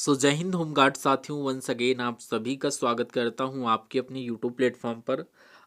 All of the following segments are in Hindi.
जय हिंद होमगार्ड साथियों, वंस अगेन आप सभी का स्वागत करता हूं आपके अपने यूट्यूब प्लेटफॉर्म पर।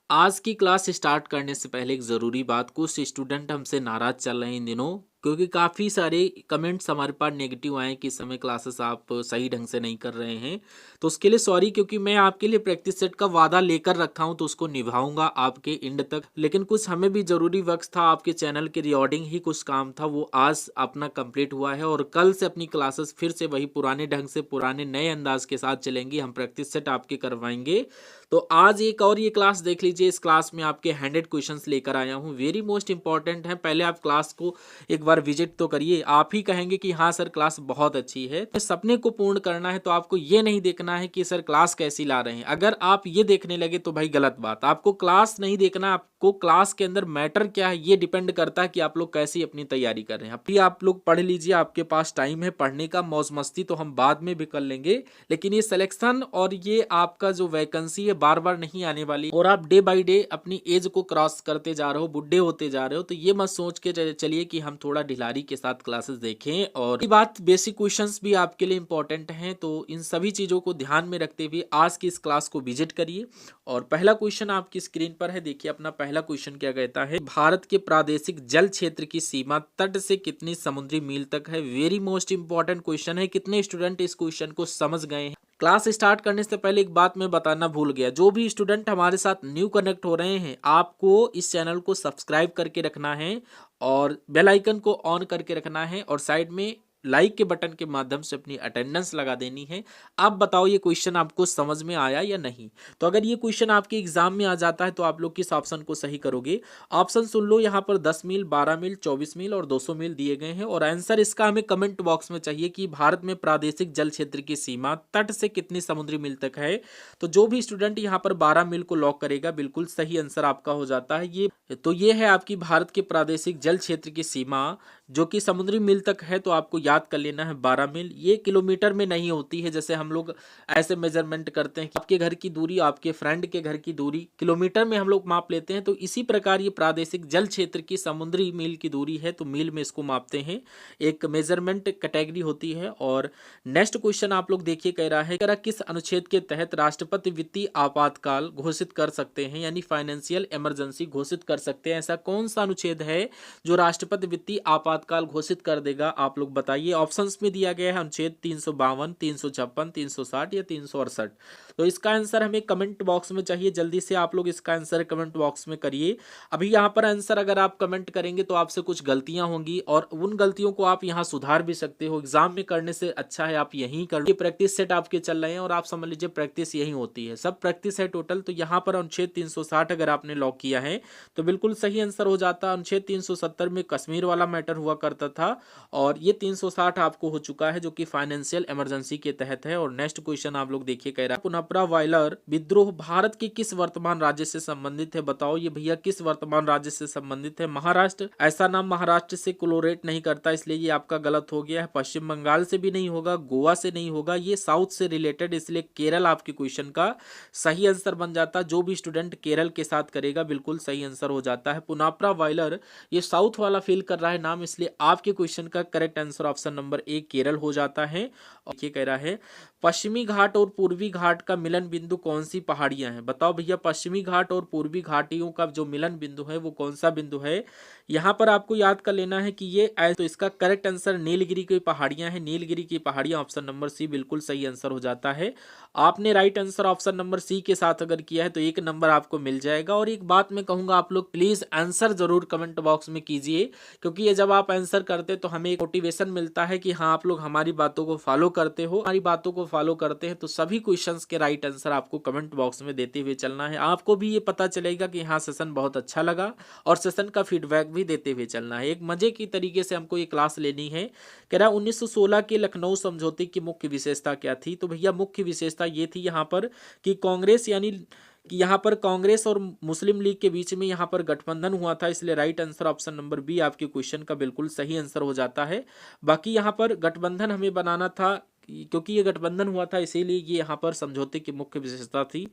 आज की क्लास स्टार्ट करने से पहले एक ज़रूरी बात, कुछ स्टूडेंट हमसे नाराज़ चल रहे हैं इन दिनों, क्योंकि काफ़ी सारे कमेंट्स हमारे पास नेगेटिव आए कि इस समय क्लासेस आप सही ढंग से नहीं कर रहे हैं। तो उसके लिए सॉरी, क्योंकि मैं आपके लिए प्रैक्टिस सेट का वादा लेकर रखा हूं तो उसको निभाऊंगा आपके एंड तक। लेकिन कुछ हमें भी ज़रूरी वक्त था, आपके चैनल के रिकॉर्डिंग ही कुछ काम था, वो आज अपना कंप्लीट हुआ है और कल से अपनी क्लासेस फिर से वही पुराने ढंग से पुराने नए अंदाज के साथ चलेंगी। हम प्रैक्टिस सेट आपके करवाएंगे। तो आज एक और ये क्लास देख लीजिए। इस क्लास में आपके 100 क्वेश्चंस लेकर आया हूँ, वेरी मोस्ट इंपॉर्टेंट है। पहले आप क्लास को एक बार विजिट तो करिए, आप ही कहेंगे कि हाँ सर क्लास बहुत अच्छी है। तो सपने को पूर्ण करना है तो आपको ये नहीं देखना है कि सर क्लास कैसी ला रहे हैं। अगर आप ये देखने लगे तो भाई गलत बात। आपको क्लास नहीं देखना, आपको क्लास के अंदर मैटर क्या है ये डिपेंड करता है कि आप लोग कैसी अपनी तैयारी कर रहे हैं। अभी आप लोग पढ़ लीजिए, आपके पास टाइम है पढ़ने का। मौज मस्ती तो हम बाद में भी कर लेंगे, लेकिन ये सिलेक्शन और ये आपका जो वैकेंसी है बार बार नहीं आने वाली, और आप डे बाय डे अपनी एज को क्रॉस करते जा रहे हो, बुढ़े होते जा रहे हो। तो ये मत सोच के चलिए कि हम थोड़ा ढिलारी के साथ क्लासेस देखें। और ये बात, बेसिक क्वेश्चंस भी आपके लिए इंपॉर्टेंट हैं, तो इन सभी चीजों को ध्यान में रखते हुए आज की इस क्लास को विजिट करिए। और पहला क्वेश्चन आपकी स्क्रीन पर है, देखिए अपना पहला क्वेश्चन क्या कहता है। भारत के प्रादेशिक जल क्षेत्र की सीमा तट से कितनी समुद्री मील तक है। वेरी मोस्ट इंपॉर्टेंट क्वेश्चन है। कितने स्टूडेंट इस क्वेश्चन को समझ गए हैं। क्लास स्टार्ट करने से पहले एक बात मैं बताना भूल गया, जो भी स्टूडेंट हमारे साथ न्यू कनेक्ट हो रहे हैं, आपको इस चैनल को सब्सक्राइब करके रखना है और बेल आइकन को ऑन करके रखना है और साइड में लाइक के बटन के माध्यम से अपनी अटेंडेंस लगा देनी है। आप बताओ ये क्वेश्चन आपको समझ में आया या नहीं। तो अगर ये क्वेश्चन आपके एग्जाम में आ जाता है तो आप लोग किस ऑप्शन को सही करोगे। ऑप्शन सुन लो, यहाँ पर 10 मील, 12 मील, 24 मील और 200 मील दिए गए हैं और आंसर इसका हमें कमेंट बॉक्स में चाहिए कि भारत में प्रादेशिक जल क्षेत्र की सीमा तट से कितनी समुद्री मील तक है। तो जो भी स्टूडेंट यहाँ पर 12 मील को लॉक करेगा, बिल्कुल सही आंसर आपका हो जाता है। ये है आपकी भारत के प्रादेशिक जल क्षेत्र की सीमा, जो कि समुद्री मील तक है। तो आपको याद कर लेना है 12 मील। ये किलोमीटर में नहीं होती है, जैसे हम लोग ऐसे मेजरमेंट करते हैं कि आपके घर की दूरी, आपके फ्रेंड के घर की दूरी किलोमीटर में हम लोग माप लेते हैं। तो इसी प्रकार ये प्रादेशिक जल क्षेत्र की समुद्री मील की दूरी है, तो मील में इसको मापते हैं। एक मेजरमेंट कैटेगरी होती है। और नेक्स्ट क्वेश्चन आप लोग देखिए, कह रहा है किस अनुच्छेद के तहत राष्ट्रपति वित्तीय आपातकाल घोषित कर सकते हैं, यानी फाइनेंशियल इमरजेंसी घोषित कर सकते हैं। ऐसा कौन सा अनुच्छेद है जो राष्ट्रपति वित्तीय आपातकाल घोषित कर देगा, आप लोग बताइए। ऑप्शंस में दिया गया है अनुच्छेद 352, 356, 360 या 368। तो इसका आंसर हमें कमेंट बॉक्स में चाहिए। जल्दी से आप लोग इसका आंसर कमेंट बॉक्स में करिए। अभी यहाँ पर आंसर अगर आप कमेंट करेंगे तो आपसे कुछ गलतियां होंगी और उन गलतियों को आप यहाँ सुधार भी सकते हो। एग्जाम में करने से अच्छा है आप यहीं कर लो। प्रैक्टिस सेट आपके चल रहे हैं और आप समझ लीजिए प्रैक्टिस यही होती है, सब प्रैक्टिस है टोटल। तो यहाँ पर अनुच्छेद 360 अगर आपने लॉक किया है तो बिल्कुल सही आंसर हो जाता। अनुच्छेद 370 में कश्मीर वाला मैटर हुआ करता था और ये 360 आपको हो चुका है, जो कि फाइनेंशियल इमरजेंसी के तहत है। और नेक्स्ट क्वेश्चन आप लोग देखिए, कह रहा है पुनप्रा वायलर विद्रोह भारत के किस वर्तमान राज्य से संबंधित है। बताओ ये भैया किस वर्तमान राज्य से संबंधित है। महाराष्ट्र, ऐसा नाम महाराष्ट्र से कोलोरेट नहीं करता, इसलिए ये आपका गलत हो गया है। पश्चिम बंगाल से भी नहीं होगा, गोवा से नहीं होगा, ये साउथ से रिलेटेड, इसलिए केरल आपके क्वेश्चन का सही आंसर बन जाता। जो भी स्टूडेंट केरल के साथ करेगा बिल्कुल सही आंसर हो जाता है। पुनाप्रा वायलर ये साउथ वाला फील कर रहा है नाम, इसलिए आपके क्वेश्चन का correct answer option number A Kerala हो जाता है। और ये कह रहा है पश्चिमी घाट और पूर्वी घाट का मिलन बिंदु कौन सी पहाड़ियां हैं। बताओ भैया पश्चिमी घाट और पूर्वी घाटियों का जो मिलन बिंदु है वो कौन सा बिंदु है। यहाँ पर आपको याद कर लेना है कि ये तो इसका करेक्ट आंसर नीलगिरी की पहाड़ियां हैं। नीलगिरी की पहाड़ियां ऑप्शन नंबर सी बिल्कुल सही आंसर हो जाता है। आपने right answer option number C के साथ अगर किया है तो एक नंबर आपको मिल जाएगा। और एक बात मैं कहूंगा, आप लोग प्लीज आंसर जरूर कमेंट बॉक्स में कीजिए, क्योंकि ये जब आप आंसर करते तो हमें एक मोटिवेशन मिलता है कि हाँ आप लोग हमारी बातों को फॉलो करते हो। हमारी बातों को फॉलो करते हैं तो सभी क्वेश्चंस के राइट आंसर आपको कमेंट बॉक्स में देते हुए चलना है। आपको भी ये पता चलेगा कि हाँ सेशन बहुत अच्छा लगा और सेशन का फीडबैक भी देते हुए चलना है। एक मजे की तरीके से हमको ये क्लास लेनी है। कह रहा 1916 के लखनऊ समझौते की मुख्य विशेषता क्या थी। तो भैया मुख्य विशेषता ये थी यहाँ पर कि कांग्रेस, यानी कि यहाँ पर कांग्रेस और मुस्लिम लीग के बीच में यहाँ पर गठबंधन हुआ था, इसलिए right answer option number B आपके क्वेश्चन का बिल्कुल सही आंसर हो जाता है। बाकी यहाँ पर गठबंधन हमें बनाना था, क्योंकि ये गठबंधन हुआ था इसीलिए ये यहाँ पर समझौते की मुख्य विशेषता थी।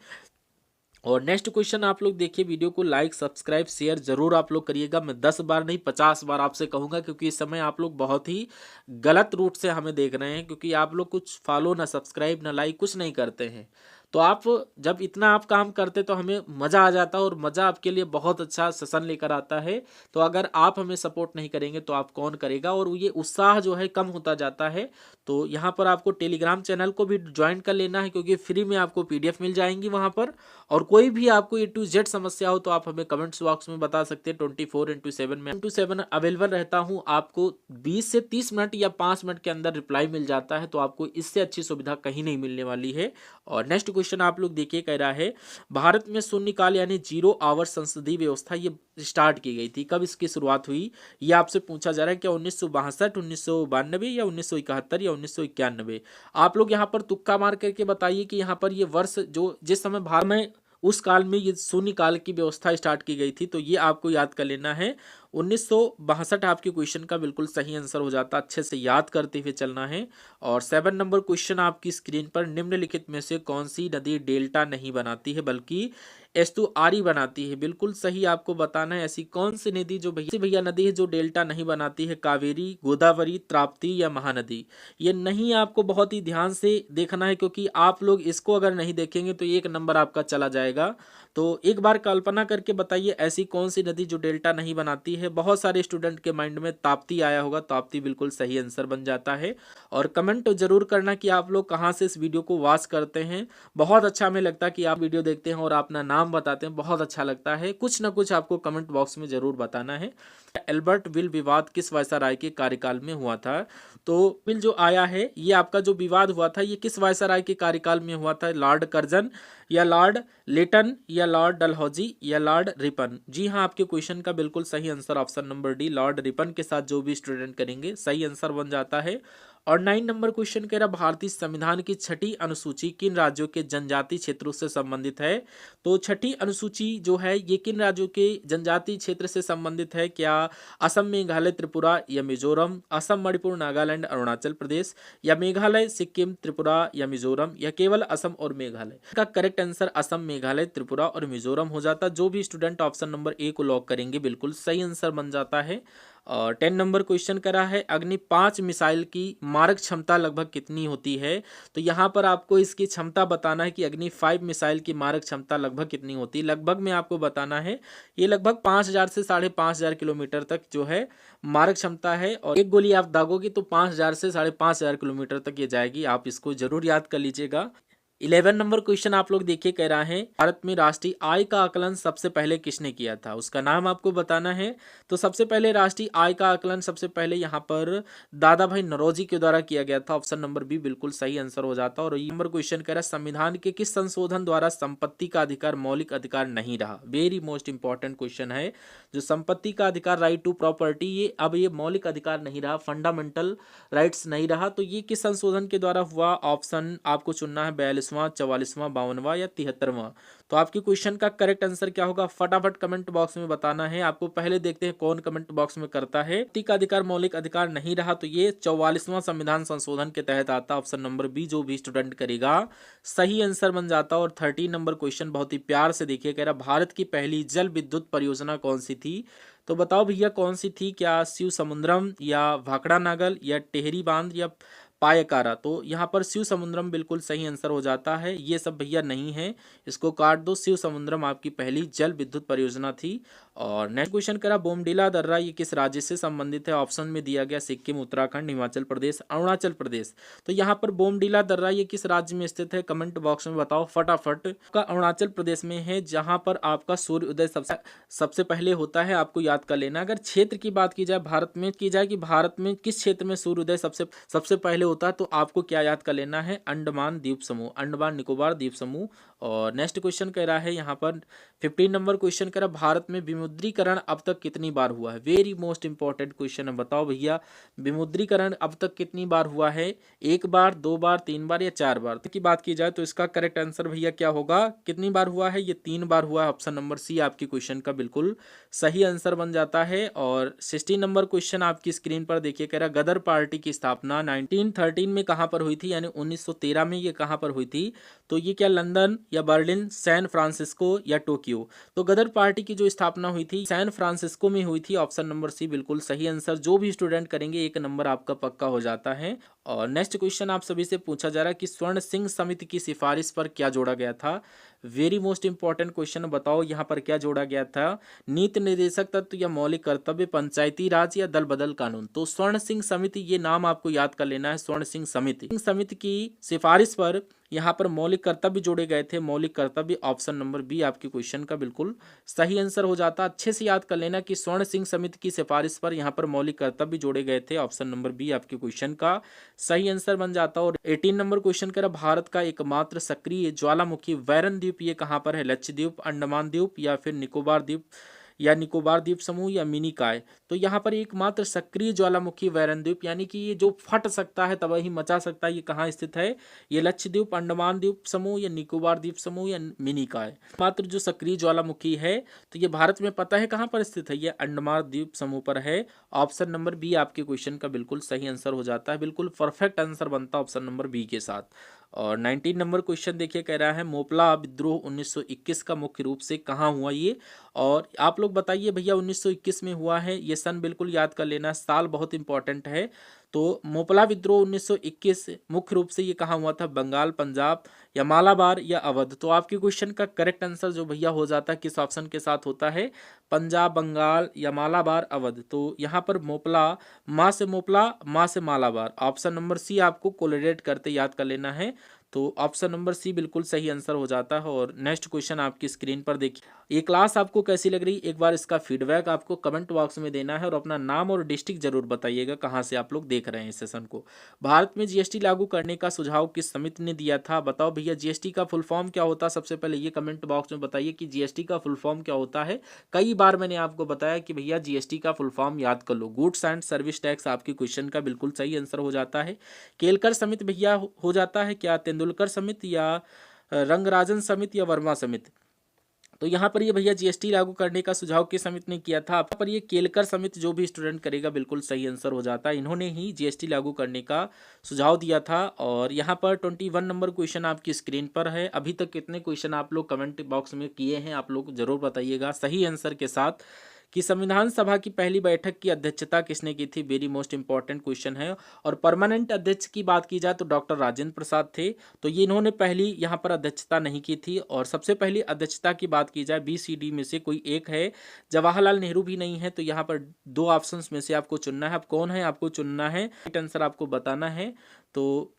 और नेक्स्ट क्वेश्चन आप लोग देखिए, वीडियो को लाइक सब्सक्राइब शेयर जरूर आप लोग करिएगा। मैं 10 बार नहीं 50 बार आपसे कहूंगा, क्योंकि इस समय आप लोग बहुत ही गलत रूट से हमें देख रहे हैं, क्योंकि आप लोग कुछ फॉलो ना सब्सक्राइब ना लाइक कुछ नहीं करते हैं। तो आप जब इतना आप काम करते तो हमें मज़ा आ जाता, और मज़ा आपके लिए बहुत अच्छा सेशन लेकर आता है। तो अगर आप हमें सपोर्ट नहीं करेंगे तो आप कौन करेगा, और ये उत्साह जो है कम होता जाता है। तो यहाँ पर आपको टेलीग्राम चैनल को भी ज्वाइन कर लेना है, क्योंकि फ्री में आपको पीडीएफ मिल जाएंगी वहाँ पर। और कोई भी आपको A to Z समस्या हो तो आप हमें कमेंट्स बॉक्स में बता सकते हैं। 24/7 में 7 अवेलेबल रहता हूँ। आपको 20 से 30 मिनट या 5 मिनट के अंदर रिप्लाई मिल जाता है। तो आपको इससे अच्छी सुविधा कहीं नहीं मिलने वाली है। और नेक्स्ट क्वेश्चन आप लोग देखिए, कह रहा है भारत में शून्यकाल यानी 0 आवर संसदीय व्यवस्था ये स्टार्ट की गई थी, कब इसकी शुरुआत हुई? ये आपसे पूछा जा रहा है। क्या 1962, 1992 या 1971 या 1991? आप लोग यहाँ पर तुक्का मार करके बताइए कि यहाँ पर ये वर्ष जो जिस समय भारत में उस काल में ये शून्य काल की व्यवस्था स्टार्ट की गई थी, तो ये आपको याद कर लेना है। 1962 आपके क्वेश्चन का बिल्कुल सही आंसर हो जाता। अच्छे से याद करते हुए चलना है। और 7 नंबर क्वेश्चन आपकी स्क्रीन पर, निम्नलिखित में से कौन सी नदी डेल्टा नहीं बनाती है बल्कि एस्टुआरी बनाती है? बिल्कुल सही आपको बताना है। ऐसी कौन सी नदी जो भैया नदी है जो डेल्टा नहीं बनाती है? कावेरी, गोदावरी, ताप्ती या महानदी? ये नहीं, आपको बहुत ही ध्यान से देखना है, क्योंकि आप लोग इसको अगर नहीं देखेंगे तो 1 नंबर आपका चला जाएगा। तो एक बार कल्पना करके बताइए, ऐसी कौन सी नदी जो डेल्टा नहीं बनाती है? बहुत सारे स्टूडेंट के माइंड में ताप्ती आया होगा। ताप्ती बिल्कुल सही आंसर बन जाता है। और कमेंट जरूर करना कि आप लोग कहाँ से इस वीडियो को वॉच करते हैं। बहुत अच्छा हमें लगता है कि आप वीडियो देखते हैं और अपना नाम बताते हैं, बहुत अच्छा लगता है। कुछ ना कुछ आपको कमेंट बॉक्स में जरूर बताना है। एल्बर्ट विल विवाद किस वायसराय के कार्यकाल में हुआ था? तो बिल जो आया है, ये आपका जो विवाद हुआ था, ये किस वायसराय के कार्यकाल में हुआ था? लॉर्ड कर्जन या लॉर्ड लेटन या लॉर्ड डलहौजी या लॉर्ड रिपन? जी हाँ, आपके क्वेश्चन का बिल्कुल सही answer option number D, Lord Ripon के साथ जो भी स्टूडेंट करेंगे सही आंसर बन जाता है। और 9 नंबर क्वेश्चन कह रहा, भारतीय संविधान की 6ठी अनुसूची किन राज्यों के जनजातीय क्षेत्रों से संबंधित है? तो 6ठी अनुसूची जो है ये किन राज्यों के जनजातीय क्षेत्र से संबंधित है? क्या असम, मेघालय, त्रिपुरा या मिजोरम? असम, मणिपुर, नागालैंड, अरुणाचल प्रदेश या मेघालय, सिक्किम, त्रिपुरा या मिजोरम या केवल असम और मेघालय? का करेक्ट आंसर असम, मेघालय, त्रिपुरा और मिजोरम हो जाता। जो भी स्टूडेंट ऑप्शन नंबर ए को लॉक करेंगे बिल्कुल सही आंसर बन जाता है। और 10 नंबर क्वेश्चन करा है, अग्नि 5 मिसाइल की मारक क्षमता लगभग कितनी होती है? तो यहाँ पर आपको इसकी क्षमता बताना है कि अग्नि 5 मिसाइल की मारक क्षमता लगभग कितनी होती है। लगभग में आपको बताना है, ये लगभग 5000 से 5500 किलोमीटर तक जो है मारक क्षमता है। और एक गोली आप दागोगे तो 5000 से 5500 किलोमीटर तक ये जाएगी। आप इसको जरूर याद कर लीजिएगा। 11 नंबर क्वेश्चन आप लोग देखिए, कह रहा है भारत में राष्ट्रीय आय का आकलन सबसे पहले किसने किया था? उसका नाम आपको बताना है। तो सबसे पहले राष्ट्रीय आय का आकलन सबसे पहले यहाँ पर दादा भाई नौरोजी के द्वारा किया गया था। ऑप्शन नंबर बी बिल्कुल सही आंसर हो जाता। और ये नंबर क्वेश्चन कह रहा है, संविधान के किस संशोधन द्वारा संपत्ति का अधिकार मौलिक अधिकार नहीं रहा? वेरी मोस्ट इंपॉर्टेंट क्वेश्चन है। जो संपत्ति का अधिकार, राइट टू प्रॉपर्टी, ये अब ये मौलिक अधिकार नहीं रहा, फंडामेंटल राइट्स नहीं रहा। तो ये किस संशोधन के द्वारा हुआ? ऑप्शन आपको चुनना है 42वां, 44वां, 52वां या 73वां। तो आपके क्वेश्चन का करेक्ट आंसर क्या होगा? फटाफट कमेंट बॉक्स में बताना है। आपको पहले देखते हैं कौन कमेंट बॉक्स में करता है। का अधिकार मौलिक अधिकार नहीं रहा, तो ये 44वां संविधान संशोधन के तहत आता। ऑप्शन नंबर बी जो भी स्टूडेंट करेगा सही आंसर बन जाता। और 13 नंबर क्वेश्चन बहुत ही प्यार से देखिए, कह रहा भारत की पहली जल विद्युत परियोजना कौन सी थी? तो बताओ भैया कौन सी थी? क्या शिव समुद्रम या भाखड़ा नागल या टेहरी बांध या पायकारा? तो यहाँ पर शिव समुद्रम बिल्कुल सही आंसर हो जाता है। ये सब भैया नहीं है, इसको काट दो। शिव समुद्रम आपकी पहली जल विद्युत परियोजना थी। और नेक्स्ट क्वेश्चन करा, बोमडिला दर्रा ये किस राज्य से संबंधित है? ऑप्शन में दिया गया सिक्किम, उत्तराखंड, हिमाचल प्रदेश, अरुणाचल प्रदेश। तो यहाँ पर बोमडिला दर्रा ये किस राज्य में स्थित है? कमेंट बॉक्स में बताओ फटाफट। का अरुणाचल प्रदेश में है, जहाँ पर आपका सूर्योदय सबसे पहले होता है। आपको याद कर लेना। अगर क्षेत्र की बात की जाए, भारत में की जाए कि भारत में किस क्षेत्र में सूर्योदय सबसे पहले होता है, तो आपको क्या याद कर लेना है? अंडमान द्वीप समूह, अंडमान निकोबार द्वीप समूह। और नेक्स्ट क्वेश्चन कह रहा है यहाँ पर 15 नंबर क्वेश्चन कह रहा, भारत में विमुद्रीकरण अब तक कितनी बार हुआ है? वेरी मोस्ट इंपॉर्टेंट क्वेश्चन है। बताओ भैया विमुद्रीकरण अब तक कितनी बार हुआ है? 1 बार, 2 बार, 3 बार या 4 बार? की बात की जाए तो इसका करेक्ट आंसर भैया क्या होगा? कितनी बार हुआ है? ये 3 बार हुआ है। ऑप्शन नंबर सी आपकी क्वेश्चन का बिल्कुल सही आंसर बन जाता है। और 16 नंबर क्वेश्चन आपकी स्क्रीन पर देखिए, कह रहा गदर पार्टी की स्थापना 1913 में कहाँ पर हुई थी, यानी 1913 में ये कहाँ पर हुई थी, तो ये क्या लंदन या बर्लिन, सैन फ्रांसिस्को या टोक्यो। तो गदर पार्टी की जो स्थापना हुई थी सैन फ्रांसिस्को में हुई थी। ऑप्शन नंबर सी बिल्कुल सही आंसर। जो भी स्टूडेंट करेंगे 1 नंबर आपका पक्का हो जाता है। और नेक्स्ट क्वेश्चन आप सभी से पूछा जा रहा है कि स्वर्ण सिंह समिति की सिफारिश पर क्या जोड़ा गया था। वेरी मोस्ट इंपॉर्टेंट क्वेश्चन, बताओ यहाँ पर क्या जोड़ा गया था। नीति निर्देशक तत्व या मौलिक कर्तव्य, पंचायती राज या दल बदल कानून। तो स्वर्ण सिंह समिति, ये नाम आपको याद कर लेना है, स्वर्ण सिंह समिति। समिति की सिफारिश पर यहाँ पर मौलिक कर्तव्य जोड़े गए थे। मौलिक कर्तव्य, ऑप्शन नंबर बी आपके क्वेश्चन का बिल्कुल सही आंसर हो जाता। अच्छे से याद कर लेना कि स्वर्ण सिंह समिति की सिफारिश पर यहाँ पर मौलिक कर्तव्य जोड़े गए थे। ऑप्शन नंबर बी आपके क्वेश्चन का सही आंसर बन जाता। और 18 नंबर क्वेश्चन कह रहा, भारत का एकमात्र सक्रिय ज्वालामुखी वैरन द्वीप ये कहाँ पर है। लक्षद्वीप, अंडमान द्वीप या फिर निकोबार द्वीप या निकोबार द्वीप समूह या मिनी काय। तो यहाँ पर एकमात्र सक्रिय ज्वालामुखी वैरन द्वीप, यानी कि ये जो फट सकता है तबाही मचा सकता है, ये कहाँ स्थित है। ये लक्षद्वीप, अंडमान द्वीप समूह या निकोबार द्वीप समूह या मिनी काय। मात्र जो सक्रिय ज्वालामुखी है तो ये भारत में पता है कहाँ पर स्थित है, ये अंडमान द्वीप समूह पर है। ऑप्शन नंबर बी आपके क्वेश्चन का बिल्कुल सही आंसर हो जाता है। बिल्कुल परफेक्ट आंसर बनता है ऑप्शन नंबर बी के साथ। और 19 नंबर क्वेश्चन देखिए, कह रहा है मोपला विद्रोह 1921 का मुख्य रूप से कहाँ हुआ ये। और आप लोग बताइए भैया 1921 में हुआ है, ये सन बिल्कुल याद कर लेना, साल बहुत इंपॉर्टेंट है। तो मोपला विद्रोह 1921 मुख्य रूप से ये कहाँ हुआ था, बंगाल, पंजाब या मालाबार या अवध। तो आपके क्वेश्चन का करेक्ट आंसर जो भैया हो जाता है किस ऑप्शन के साथ होता है, पंजाब, बंगाल या मालाबार, अवध। तो यहाँ पर मोपला, माँ से मोपला, माँ से मालाबार। ऑप्शन नंबर सी आपको कोलिडेट करते याद कर लेना है। तो ऑप्शन नंबर सी बिल्कुल सही आंसर हो जाता है। और नेक्स्ट क्वेश्चन आपकी स्क्रीन पर देखिए, ये क्लास आपको कैसी लग रही, एक बार इसका फीडबैक आपको कमेंट बॉक्स में देना है और अपना नाम और डिस्ट्रिक्ट जरूर बताइएगा कहाँ से आप लोग देख रहे हैं इस सेशन को। भारत में जीएसटी लागू करने का सुझाव किस समिति ने दिया था। बताओ भैया जीएसटी का फुल फॉर्म क्या होता है, सबसे पहले ये कमेंट बॉक्स में बताइए कि जीएसटी का फुल फॉर्म क्या होता है। कई बार मैंने आपको बताया कि भैया जीएसटी का फुल फॉर्म याद कर लो। गुड्स एंड सर्विस टैक्स आपके क्वेश्चन का बिल्कुल सही आंसर हो जाता है। केलकर समिति भैया हो जाता है क्या, तेंदुलकर समिति या रंगराजन समिति या वर्मा समिति। तो यहाँ पर ये भैया जीएसटी लागू करने का सुझाव किस समिति ने किया था, यहाँ पर ये केलकर समिति, जो भी स्टूडेंट करेगा बिल्कुल सही आंसर हो जाता है। इन्होंने ही जीएसटी लागू करने का सुझाव दिया था। और यहाँ पर 21 नंबर क्वेश्चन आपकी स्क्रीन पर है। अभी तक कितने क्वेश्चन आप लोग कमेंट बॉक्स में किए हैं, आप लोग जरूर बताइएगा सही आंसर के साथ कि संविधान सभा की पहली बैठक की अध्यक्षता किसने की थी। वेरी मोस्ट इंपॉर्टेंट क्वेश्चन है। और परमानेंट अध्यक्ष की बात की जाए तो डॉक्टर राजेंद्र प्रसाद थे, तो ये इन्होंने पहली यहाँ पर अध्यक्षता नहीं की थी। और सबसे पहली अध्यक्षता की बात की जाए BCD में से कोई एक है, जवाहरलाल नेहरू भी नहीं है। तो यहाँ पर 2 ऑप्शंस में से आपको चुनना है। अब कौन है आपको चुनना है, राइट आंसर आपको बताना है। तो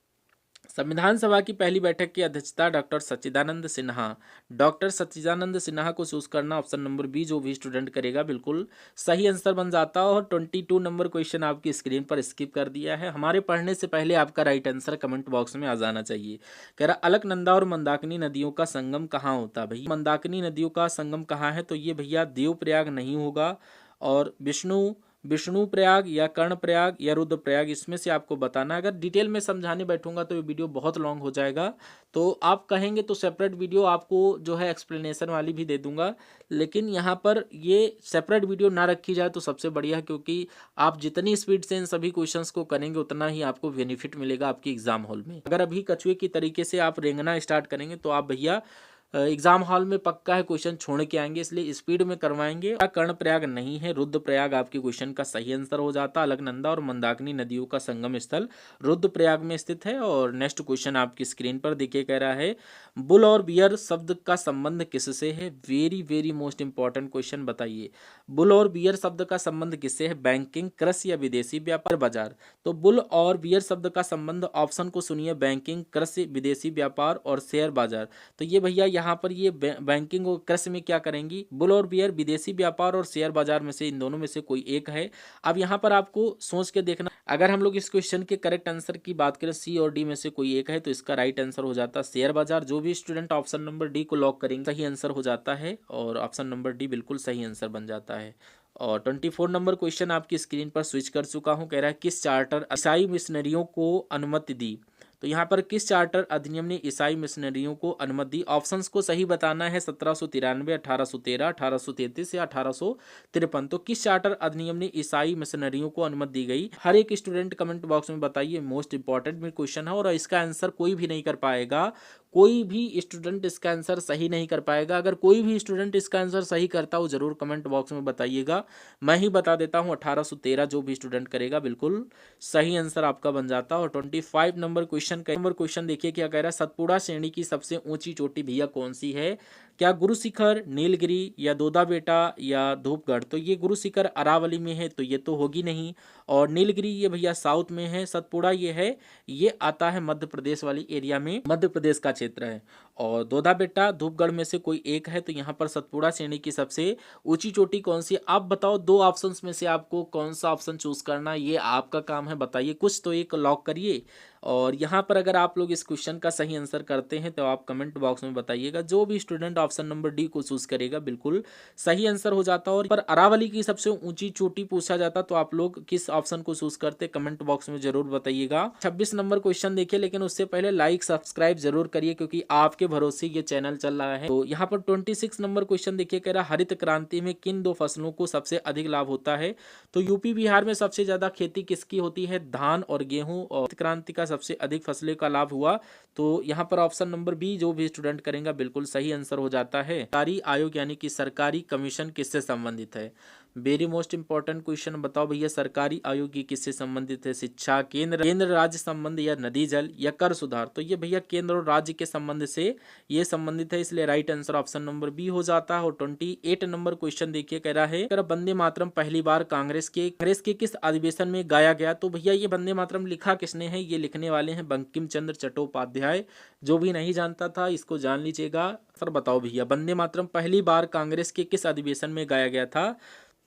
संविधान सभा की पहली बैठक की अध्यक्षता डॉक्टर सच्चिदानंद सिन्हा, डॉक्टर सच्चिदानंद सिन्हा को चूज करना। ऑप्शन नंबर बी जो भी स्टूडेंट करेगा बिल्कुल सही आंसर बन जाता है। और 22 नंबर क्वेश्चन आपकी स्क्रीन पर स्किप कर दिया है। हमारे पढ़ने से पहले आपका राइट आंसर कमेंट बॉक्स में आ जाना चाहिए। कह रहा अलकनंदा और मंदाकिनी नदियों का संगम कहाँ होता है। भैया मंदाकिनी नदियों का संगम कहाँ है, तो ये भैया देवप्रयाग नहीं होगा। और विष्णु प्रयाग या कर्ण प्रयाग या रुद्र प्रयाग, इसमें से आपको बताना है। अगर डिटेल में समझाने बैठूंगा तो ये वीडियो बहुत लॉन्ग हो जाएगा, तो आप कहेंगे तो सेपरेट वीडियो आपको जो है एक्सप्लेनेशन वाली भी दे दूंगा। लेकिन यहाँ पर ये सेपरेट वीडियो ना रखी जाए तो सबसे बढ़िया, क्योंकि आप जितनी स्पीड से इन सभी क्वेश्चंस को करेंगे उतना ही आपको बेनिफिट मिलेगा आपकी एग्जाम हॉल में। अगर अभी कछुए की तरीके से आप रेंगना स्टार्ट करेंगे तो आप भैया एग्जाम हॉल में पक्का है क्वेश्चन छोड़ के आएंगे, इसलिए स्पीड में करवाएंगे। कर्ण प्रयाग नहीं है, रुद्र प्रयाग आपके क्वेश्चन का सही आंसर हो जाता। अलकनंदा और मंदाकिनी नदियों का संगम स्थल रुद्र प्रयाग में स्थित है। और नेक्स्ट क्वेश्चन आपकी स्क्रीन पर देखिए, कह रहा है बुल और बियर शब्द का संबंध किससे है। Very very most important question, बताइए बुल और बियर शब्द का संबंध किससे है, बैंकिंग, कृषि या विदेशी व्यापार, बाजार। तो बुल और बियर शब्द का संबंध, ऑप्शन को सुनिए, बैंकिंग, कृषि, विदेशी व्यापार और शेयर बाजार। तो ये भैया यहाँ पर ये बैंकिंग और कृषि में क्या करेंगी, बुल और बियर, विदेशी व्यापार और शेयर बाजार में से इन दोनों में से कोई एक है। अब यहाँ पर आपको सोच के देखना, अगर हम लोग इस क्वेश्चन के करेक्ट आंसर की बात करें सी और डी में से कोई एक है, तो इसका राइट आंसर हो जाता है शेयर बाजार। जो भी स्टूडेंट ऑप्शन नंबर डी को लॉक करेंगे सही आंसर हो जाता है और ऑप्शन नंबर डी बिल्कुल सही आंसर बन जाता है। और 24 नंबर क्वेश्चन आपकी स्क्रीन पर स्विच कर चुका हूं। कह रहा है किस चार्टर ईसाई मिशनरियों को अनुमति दी। तो यहाँ पर किस चार्टर अधिनियम ने ईसाई मिशनरियों को अनुमति दी? ऑप्शंस को सही बताना है। 1793, 1813, 1833 या 1853। तो किस चार्टर अधिनियम ने ईसाई मिशनरियों को अनुमति दी गई? हर एक स्टूडेंट कमेंट बॉक्स में बताइए। मोस्ट इंपॉर्टेंट में क्वेश्चन है और इसका आंसर कोई भी नहीं कर पाएगा। कोई भी स्टूडेंट इसका आंसर सही नहीं कर पाएगा। अगर कोई भी स्टूडेंट इसका आंसर सही करता हो जरूर कमेंट बॉक्स में बताइएगा। मैं ही बता देता हूँ 1813 जो भी स्टूडेंट करेगा बिल्कुल सही आंसर आपका बन जाता। और 25 नंबर क्वेश्चन देखिए क्या कह रहा है। सतपुड़ा श्रेणी की सबसे ऊंची चोटी भैया कौन सी है? क्या गुरु शिखर, नीलगिरी या दोदा बेटा या धूपगढ़? तो ये गुरु शिखर अरावली में है तो ये तो होगी नहीं। और नीलगिरी ये भैया साउथ में है। सतपुड़ा ये है, ये आता है मध्य प्रदेश वाली एरिया में, मध्य प्रदेश का क्षेत्र है। और दोदा बेटा धूपगढ़ में से कोई एक है। तो यहाँ पर सतपुड़ा श्रेणी की सबसे ऊंची चोटी कौन सी है? आप बताओ दो ऑप्शंस में से आपको कौन सा ऑप्शन चूज करना, ये आपका काम है। बताइए, कुछ तो एक लॉक करिए। और यहाँ पर अगर आप लोग इस क्वेश्चन का सही आंसर करते हैं तो आप कमेंट बॉक्स में बताइएगा। जो भी स्टूडेंट ऑप्शन नंबर डी को चूज करेगा बिल्कुल सही आंसर हो जाता। और पर अरावली की सबसे ऊंची चोटी पूछा जाता तो आप लोग किस ऑप्शन को चूज करते कमेंट बॉक्स में जरूर बताइएगा। 26 नंबर क्वेश्चन देखिए, लेकिन उससे पहले लाइक सब्सक्राइब जरूर करिए क्योंकि आपके भरोसे ये चैनल चल रहा है। तो यहाँ पर 26 नंबर क्वेश्चन देखिए, कह रहा हरित क्रांति में किन दो फसलों को सबसे अधिक लाभ होता है? तो यूपी बिहार में सबसे ज्यादा खेती किसकी होती है? धान और गेहूं। और क्रांति का सबसे अधिक फसलें का लाभ हुआ तो यहाँ पर ऑप्शन नंबर बी जो भी स्टूडेंट करेंगे बिल्कुल सही आंसर हो जाता है। सरकारी आयोग यानी कि सरकारी कमीशन किससे संबंधित है? वेरी मोस्ट इंपॉर्टेंट क्वेश्चन, बताओ भैया सरकारी आयोग की किससे संबंधित है? शिक्षा, केंद्र राज्य संबंध या नदी जल या कर सुधार? तो ये भैया केंद्र और राज्य के संबंध से ये संबंधित है, इसलिए right answer option number B हो जाता है। और 28 नंबर क्वेश्चन देखिए, कह रहा है वंदे मातरम पहली बार कांग्रेस के किस अधिवेशन में गाया गया? तो भैया ये वंदे मातरम लिखा किसने है? ये लिखने वाले हैं बंकिम चंद्र चट्टोपाध्याय। जो भी नहीं जानता था इसको जान लीजिएगा। सर बताओ भैया वंदे मातरम पहली बार कांग्रेस के किस अधिवेशन में गाया गया था?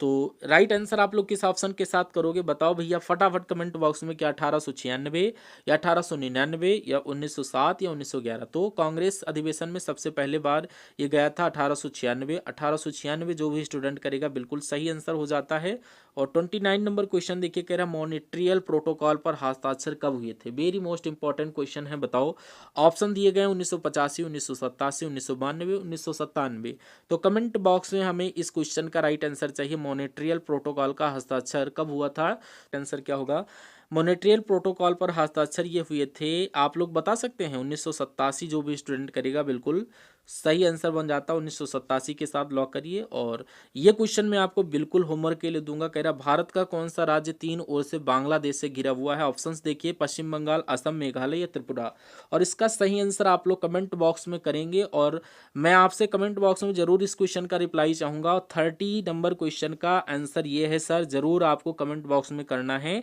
तो राइट आंसर आप लोग किस ऑप्शन के साथ करोगे बताओ भैया फटाफट कमेंट बॉक्स में। क्या 1896 या 1899 या 1907 या 1911? तो कांग्रेस अधिवेशन में सबसे पहले बार ये गया था 1896। 1896 जो भी स्टूडेंट करेगा बिल्कुल सही आंसर हो जाता है। और 29 नंबर क्वेश्चन देखिए, कह रहा मॉनिट्रियल प्रोटोकॉल पर हस्ताक्षर कब हुए थे? वेरी मोस्ट इंपॉर्टेंट क्वेश्चन है, बताओ। ऑप्शन दिए गए 1985, 1987, 1992, 1997। तो कमेंट बॉक्स में हमें इस क्वेश्चन का राइट आंसर चाहिए। मॉनिट्रियल प्रोटोकॉल का हस्ताक्षर कब हुआ था? आंसर क्या होगा? मॉनिट्रियल प्रोटोकॉल पर हस्ताक्षर ये हुए थे, आप लोग बता सकते हैं 1987। जो भी स्टूडेंट करेगा बिल्कुल सही आंसर बन जाता है। 1987 के साथ लॉक करिए। और ये क्वेश्चन मैं आपको बिल्कुल होमवर्क के लिए दूंगा। कह रहा भारत का कौन सा राज्य तीन ओर से बांग्लादेश से घिरा हुआ है? ऑप्शंस देखिए, पश्चिम बंगाल, असम, मेघालय या त्रिपुरा। और इसका सही आंसर आप लोग कमेंट बॉक्स में करेंगे और मैं आपसे कमेंट बॉक्स में जरूर इस क्वेश्चन का रिप्लाई चाहूंगा। 30 नंबर क्वेश्चन का आंसर ये है सर, जरूर आपको कमेंट बॉक्स में करना है।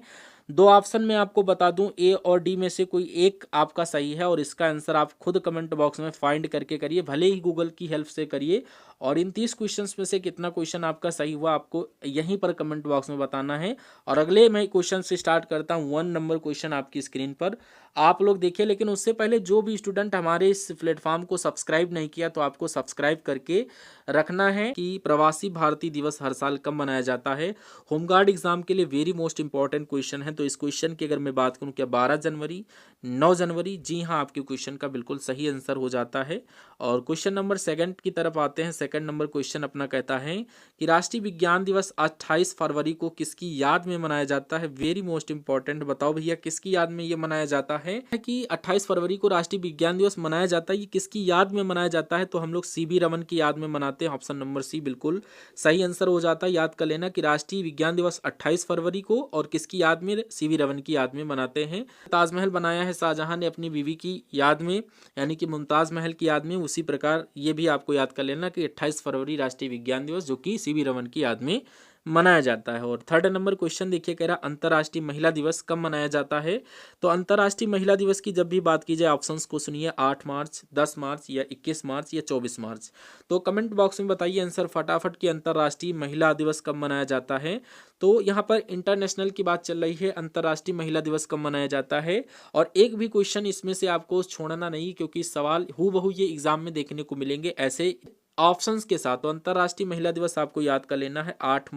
दो ऑप्शन में आपको बता दूं, ए और डी में से कोई एक आपका सही है और इसका आंसर आप खुद कमेंट बॉक्स में फाइंड करके करिए, भले ही गूगल की हेल्प से करिए। और इन 30 क्वेश्चंस में से कितना क्वेश्चन आपका सही हुआ आपको यहीं पर कमेंट बॉक्स में बताना है। और अगले मैं क्वेश्चन से स्टार्ट करता हूँ। 1 नंबर क्वेश्चन आपकी स्क्रीन पर आप लोग देखिए, लेकिन उससे पहले जो भी स्टूडेंट हमारे इस प्लेटफॉर्म को सब्सक्राइब नहीं किया तो आपको सब्सक्राइब करके रखना है। कि प्रवासी भारतीय दिवस हर साल कब मनाया जाता है? होमगार्ड एग्जाम के लिए वेरी मोस्ट इंपॉर्टेंट क्वेश्चन है। तो इस क्वेश्चन की अगर मैं बात करूं, क्या 12 जनवरी, 9 जनवरी? जी हाँ, आपके क्वेश्चन का बिल्कुल सही आंसर हो जाता है। और क्वेश्चन नंबर सेकंड की तरफ आते हैं। सेकंड नंबर क्वेश्चन अपना कहता है कि राष्ट्रीय विज्ञान दिवस 28 फरवरी को किसकी याद में मनाया जाता है? वेरी मोस्ट इंपॉर्टेंट, बताओ भैया किसकी याद में ये मनाया जाता है? कि 28 फरवरी को राष्ट्रीय विज्ञान दिवस मनाया जाता है, ये किसकी याद में मनाया जाता है? तो हम लोग सीवी रमन की याद में मनाते हैं। ऑप्शन नंबर सी बिल्कुल सही आंसर हो जाता है। याद कर लेना कि राष्ट्रीय विज्ञान दिवस 28 फरवरी को और किसकी याद में? सीवी रमन की याद में मनाते हैं। ताजमहल बनाया है शाहजहां ने अपनी बीवी की याद में, यानी कि मुमताज महल की याद में। उसी प्रकार ये भी आपको याद कर लेना कि 28 फरवरी राष्ट्रीय विज्ञान दिवस जो कि सीवी रमन की याद में मनाया जाता है। और थर्ड नंबर क्वेश्चन देखिए, कह रहा अंतर्राष्ट्रीय महिला दिवस कब मनाया जाता है? तो अंतर्राष्ट्रीय महिला दिवस की जब भी बात की जाए ऑप्शंस को सुनिए, 8 मार्च, 10 मार्च या 21 मार्च या 24 मार्च। तो कमेंट बॉक्स में बताइए आंसर फटाफट कि अंतर्राष्ट्रीय महिला दिवस कब मनाया जाता है। तो यहाँ पर इंटरनेशनल की बात चल रही है, अंतर्राष्ट्रीय महिला दिवस कब मनाया जाता है। और एक भी क्वेश्चन इसमें से आपको छोड़ना नहीं, क्योंकि सवाल हूबहू ये एग्जाम में देखने को मिलेंगे ऐसे ऑप्शंस के साथ। तो अंतर्राष्ट्रीय महिला दिवस आपको याद कर लेना है 8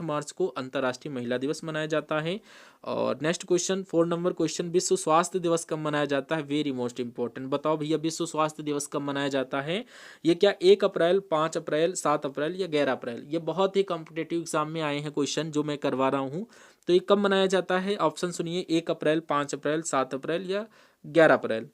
मार्च को अंतर्राष्ट्रीय महिला दिवस मनाया जाता है। और नेक्स्ट क्वेश्चन 4 नंबर क्वेश्चन, विश्व स्वास्थ्य दिवस कब मनाया जाता है? Very most important. बताओ भैया विश्व स्वास्थ्य दिवस कब मनाया जाता है? ये क्या 1 अप्रैल, 5 अप्रैल, 7 अप्रैल या 11 अप्रैल? ये बहुत ही कॉम्पिटेटिव एग्जाम में आए हैं क्वेश्चन जो मैं करवा रहा हूँ। तो ये कब मनाया जाता है? ऑप्शन सुनिए, 1 अप्रैल, 5 अप्रैल, 7 अप्रैल या 11 अप्रैल।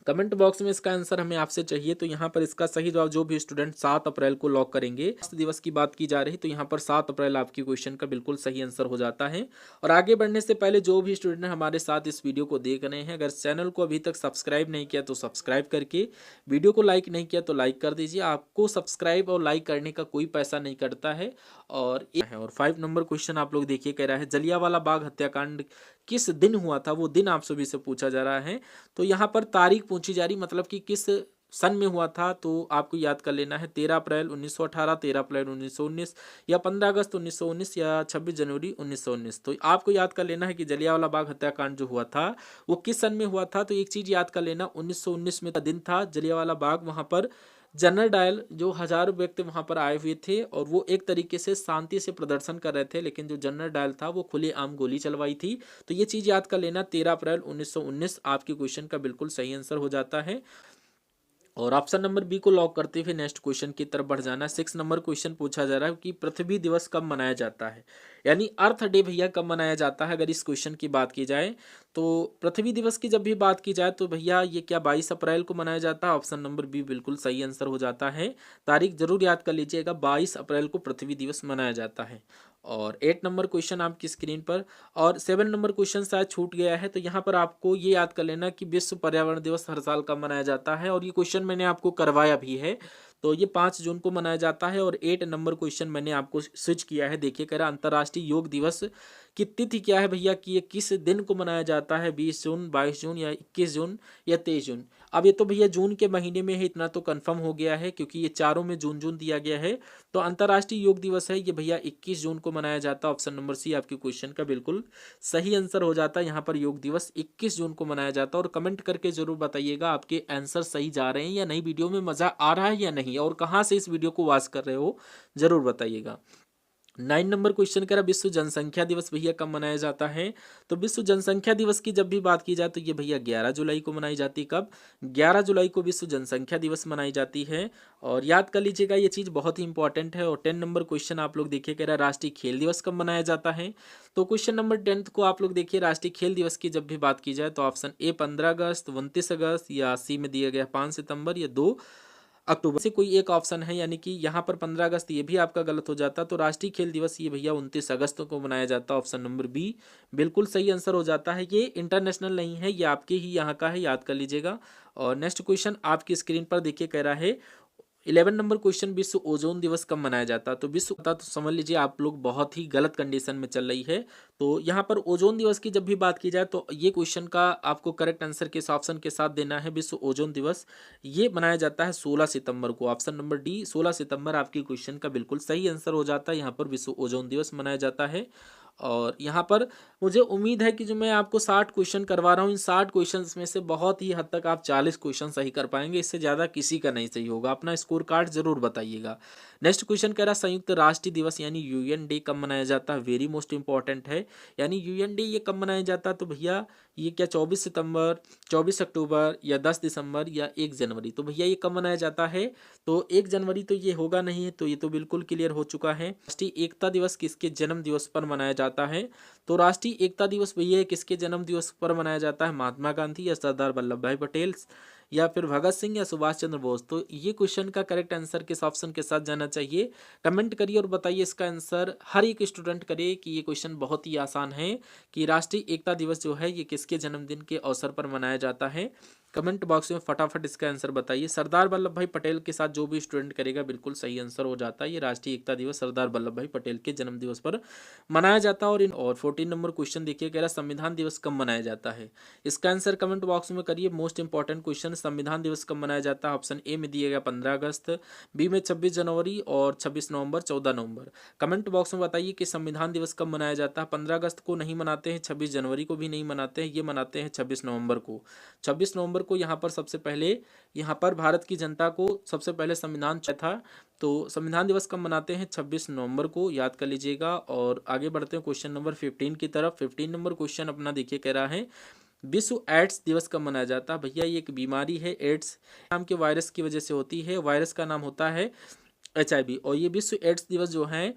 कमेंट बॉक्स में इसका आंसर हमें आपसे चाहिए। तो यहाँ पर इसका सही जवाब जो भी स्टूडेंट 7 अप्रैल को लॉक करेंगे, स्वास्थ्य दिवस की बात की जा रही तो यहाँ पर 7 अप्रैल आपकी क्वेश्चन का बिल्कुल सही आंसर हो जाता है। और आगे बढ़ने से पहले जो भी स्टूडेंट हमारे साथ इस वीडियो को देख रहे हैं, अगर चैनल को अभी तक सब्सक्राइब नहीं किया तो सब्सक्राइब करके, वीडियो को लाइक नहीं किया तो लाइक कर दीजिए। आपको सब्सक्राइब और लाइक करने का कोई पैसा नहीं कटता है। और 5 नंबर क्वेश्चन आप लोग देखिए, कह रहा है जलियांवाला बाग हत्याकांड किस दिन हुआ था? वो दिन आप सभी से पूछा जा रहा है। तो यहाँ पर तारीख पूछी जा रही, मतलब कि किस सन में हुआ था। तो आपको याद कर लेना है 13 अप्रैल 1918, 13 अप्रैल 1919 या 15 अगस्त 1919 या 26 जनवरी 1919। तो आपको याद कर लेना है कि जलियांवाला बाग हत्याकांड जो हुआ था वो किस सन में हुआ था। तो एक चीज याद कर लेना, 1919 में का दिन था जलियांवाला बाग। वहां पर जनरल डायल जो हजारों व्यक्ति वहां पर आए हुए थे और वो एक तरीके से शांति से प्रदर्शन कर रहे थे, लेकिन जो जनरल डायल था वो खुलेआम गोली चलवाई थी। तो ये चीज याद कर लेना, 13 अप्रैल 1919 आपके क्वेश्चन का बिल्कुल सही आंसर हो जाता है। और ऑप्शन नंबर बी को लॉक करते हुए नेक्स्ट क्वेश्चन की तरफ बढ़ जाना। 6 नंबर क्वेश्चन पूछा जा रहा है कि पृथ्वी दिवस कब मनाया जाता है, यानी अर्थ डे भैया कब मनाया जाता है। अगर इस क्वेश्चन की बात की जाए तो पृथ्वी दिवस की जब भी बात की जाए तो भैया ये क्या 22 अप्रैल को मनाया जाता है। ऑप्शन नंबर बी बिल्कुल सही आंसर हो जाता है। तारीख जरूर याद कर लीजिएगा, 22 अप्रैल को पृथ्वी दिवस मनाया जाता है। और 8 नंबर क्वेश्चन आपकी स्क्रीन पर, और 7 नंबर क्वेश्चन शायद छूट गया है। तो यहाँ पर आपको ये याद कर लेना कि विश्व पर्यावरण दिवस हर साल कब मनाया जाता है, और ये क्वेश्चन मैंने आपको करवाया भी है। तो ये 5 जून को मनाया जाता है। और 8 नंबर क्वेश्चन मैंने आपको स्विच किया है, देखिए कह रहा अंतर्राष्ट्रीय योग दिवस की तिथि क्या है भैया, कि ये किस दिन को मनाया जाता है? 20 जून, 22 जून या 21 जून या 23 जून। अब ये तो भैया जून के महीने में है, इतना तो कंफर्म हो गया है क्योंकि ये चारों में जून जून दिया गया है। तो अंतर्राष्ट्रीय योग दिवस है ये भैया 21 जून को मनाया जाता है। ऑप्शन नंबर सी आपके क्वेश्चन का बिल्कुल सही आंसर हो जाता है। यहाँ पर योग दिवस 21 जून को मनाया जाता है। और कमेंट करके जरूर बताइएगा आपके आंसर सही जा रहे हैं या नहीं, वीडियो में मजा आ रहा है या नहीं, और कहाँ से इस वीडियो को वॉच कर रहे हो जरूर बताइएगा। 9 नंबर क्वेश्चन कह रहा विश्व जनसंख्या दिवस भैया कब मनाया जाता है। तो विश्व जनसंख्या दिवस की जब भी बात की जाए तो ये भैया 11 जुलाई को मनाई जाती है। कब? 11 जुलाई को विश्व जनसंख्या दिवस मनाई जाती है। और याद कर लीजिएगा ये चीज़ बहुत ही इंपॉर्टेंट है। और 10 नंबर क्वेश्चन आप लोग देखिए, कह रहा राष्ट्रीय खेल दिवस कब मनाया जाता है। तो क्वेश्चन नंबर 10 को आप लोग देखिए, राष्ट्रीय खेल दिवस की जब भी बात की जाए तो ऑप्शन ए 15 अगस्त, 29 अगस्त या सी में दिया गया 5 सितंबर या 2 अक्टूबर से कोई एक ऑप्शन है। यानी कि यहाँ पर 15 अगस्त ये भी आपका गलत हो जाता। तो राष्ट्रीय खेल दिवस ये भैया 29 अगस्त को मनाया जाता है। ऑप्शन नंबर बी बिल्कुल सही आंसर हो जाता है। ये इंटरनेशनल नहीं है, ये आपके ही यहाँ का है, याद कर लीजिएगा। और नेक्स्ट क्वेश्चन आपकी स्क्रीन पर देखिए, कह रहा है 11 नंबर क्वेश्चन, विश्व ओजोन दिवस कब मनाया जाता है। तो विश्व तो समझ लीजिए आप लोग बहुत ही गलत कंडीशन में चल रही है। तो यहाँ पर ओजोन दिवस की जब भी बात की जाए तो ये क्वेश्चन का आपको करेक्ट आंसर किस ऑप्शन के साथ देना है। विश्व ओजोन दिवस ये मनाया जाता है 16 सितंबर को। ऑप्शन नंबर डी 16 सितंबर आपकी क्वेश्चन का बिल्कुल सही आंसर हो जाता है। यहाँ पर विश्व ओजोन दिवस मनाया जाता है। और यहाँ पर मुझे उम्मीद है कि जो मैं आपको 60 क्वेश्चन करवा रहा हूँ, इन 60 क्वेश्चंस में से बहुत ही हद तक आप 40 क्वेश्चन सही कर पाएंगे, इससे ज़्यादा किसी का नहीं सही होगा। अपना स्कोर कार्ड जरूर बताइएगा। नेक्स्ट क्वेश्चन कह रहा संयुक्त राष्ट्र दिवस यानी यूएन डे कब मनाया जाता है। वेरी मोस्ट इंपॉर्टेंट है। यानी यूएन डे ये कब मनाया जाता है, तो भैया ये क्या 24 सितंबर, 24 अक्टूबर या 10 दिसंबर या 1 जनवरी। तो भैया ये कब मनाया जाता है, तो 1 जनवरी तो ये होगा नहीं है, तो ये तो बिल्कुल क्लियर हो चुका है। राष्ट्रीय एकता दिवस किसके जन्म दिवस पर मनाया जाता है। तो राष्ट्रीय एकता दिवस भैया किसके जन्म दिवस पर मनाया जाता है, महात्मा गांधी या सरदार वल्लभ भाई पटेल या फिर भगत सिंह या सुभाष चंद्र बोस। तो ये क्वेश्चन का करेक्ट आंसर किस ऑप्शन के साथ जाना चाहिए, कमेंट करिए और बताइए इसका आंसर। हर एक स्टूडेंट करे कि ये क्वेश्चन बहुत ही आसान है कि राष्ट्रीय एकता दिवस जो है ये किसके जन्मदिन के अवसर पर मनाया जाता है। कमेंट बॉक्स में फटाफट इसका आंसर बताइए। सरदार वल्लभ भाई पटेल के साथ जो भी स्टूडेंट करेगा बिल्कुल सही आंसर हो जाता है। ये राष्ट्रीय एकता दिवस सरदार वल्लभ भाई पटेल के जन्म दिवस पर मनाया जाता है। और 14 नंबर क्वेश्चन देखिए, कह रहा संविधान दिवस कब मनाया जाता है। इसका आंसर कमेंट बॉक्स में करिए। मोस्ट इंपॉर्टेंट क्वेश्चन, संविधान दिवस कब मनाया जाता है। ऑप्शन ए में दिया गया 15 अगस्त, बी में 26 जनवरी और 26 नवंबर, 14 नवंबर। कमेंट बॉक्स में बताइए कि संविधान दिवस कब मनाया जाता है। 15 अगस्त को नहीं मनाते हैं, 26 जनवरी को भी नहीं मनाते हैं, ये मनाते हैं 26 नवंबर को। 26 नवंबर नवंबर को यहाँ पर सबसे पहले यहाँ पर भारत की जनता को सबसे पहले संविधान था। तो संविधान दिवस कब मनाते हैं? 26 नवंबर को, याद कर लीजिएगा। और आगे बढ़ते हैं क्वेश्चन नंबर 15 की तरफ। 15 नंबर क्वेश्चन अपना देखिए, कह रहा है विश्व एड्स दिवस कब मनाया जाता है? भैया ये एक बीमारी है, एड्स नाम के वायरस की वजह से होती है। वायरस का नाम होता है HIV। और ये विश्व एड्स दिवस जो है